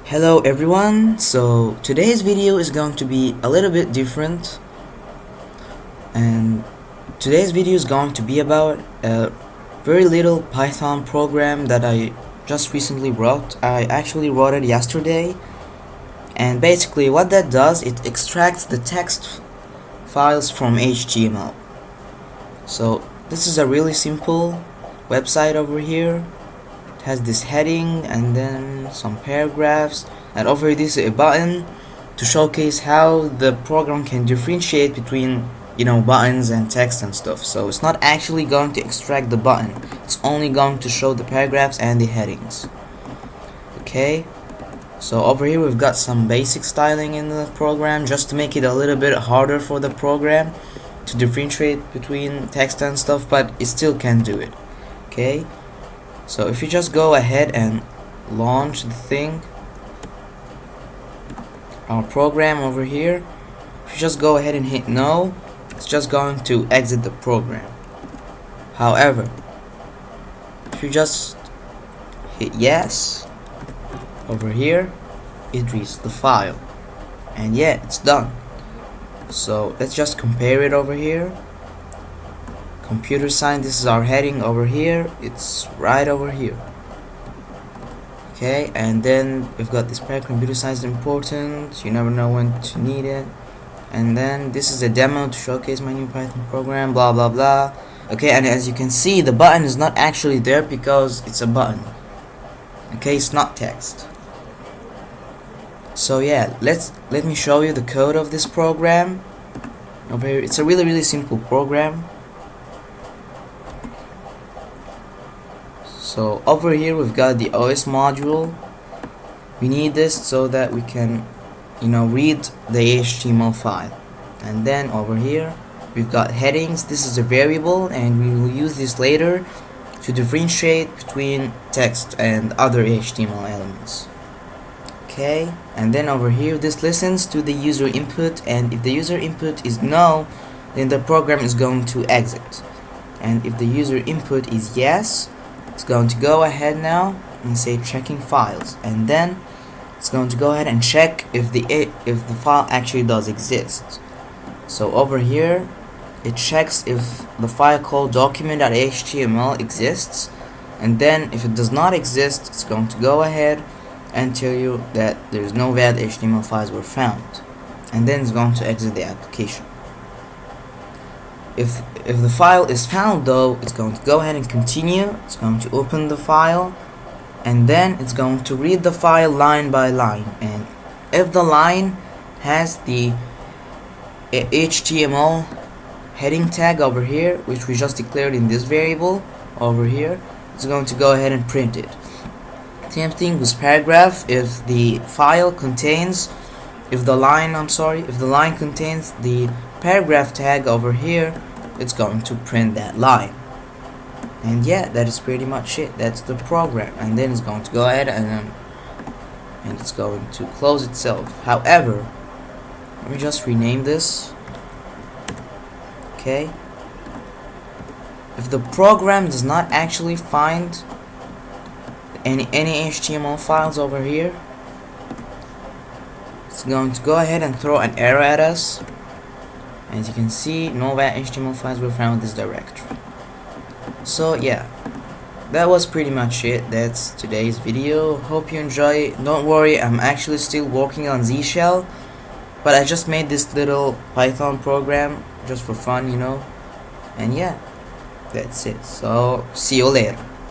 Hello everyone, so today's video is going to be a little bit different, and today's video is going to be about a very little Python program that I just recently wrote. I actually wrote it yesterday, and basically what that does, it extracts the text files from HTML. So this is a really simple website over here. Has this heading and then some paragraphs, and over here this is a button to showcase how the program can differentiate between buttons and text and stuff. So it's not actually going to extract the button, it's only going to show the paragraphs and the headings. Okay, so over here we've got some basic styling in the program just to make it a little bit harder for the program to differentiate between text and stuff, but it still can do it. Okay, so if you just go ahead and launch the thing, our program over here, if you just go ahead and hit no, it's just going to exit the program. However, if you just hit yes over here, it reads the file, and yeah, it's done. So let's just compare it over here. Computer science, this is our heading over here, it's right over here. Okay, and then we've got this paragraph, computer science is important, you never know when to need it. And then this is a demo to showcase my new Python program, blah blah blah. Okay, and as you can see, the button is not actually there because it's a button. Okay, it's not text. So yeah, let me show you the code of this program over here. It's a really simple program. So over here we've got the OS module. We need this so that we can read the HTML file. And then over here we've got headings. This is a variable and we will use this later to differentiate between text and other HTML elements. Okay, and then over here this listens to the user input, and if the user input is no, then the program is going to exit. And if the user input is yes, it's going to go ahead now and say checking files, and then it's going to go ahead and check if the file actually does exist. So over here it checks if the file called document.html exists, and then if it does not exist, it's going to go ahead and tell you that there's no valid HTML files were found, and then it's going to exit the application. If the file is found though, it's going to go ahead and continue. It's going to open the file, and then it's going to read the file line by line, and if the line has the HTML heading tag over here, which we just declared in this variable over here, it's going to go ahead and print it. Same thing with paragraph. If the file contains, if the line contains the paragraph tag over here, it's going to print that line. And yeah, that is pretty much it. That's the program, and then it's going to go ahead and it's going to close itself. However, let me just rename this. Okay, if the program does not actually find any HTML files over here, it's going to go ahead and throw an error at us. As you can see, no valid HTML files were found in this directory. So yeah, that was pretty much it. That's today's video. Hope you enjoy. Don't worry, I'm actually still working on Z Shell, but I just made this little Python program just for fun, and yeah, that's it. So see you later.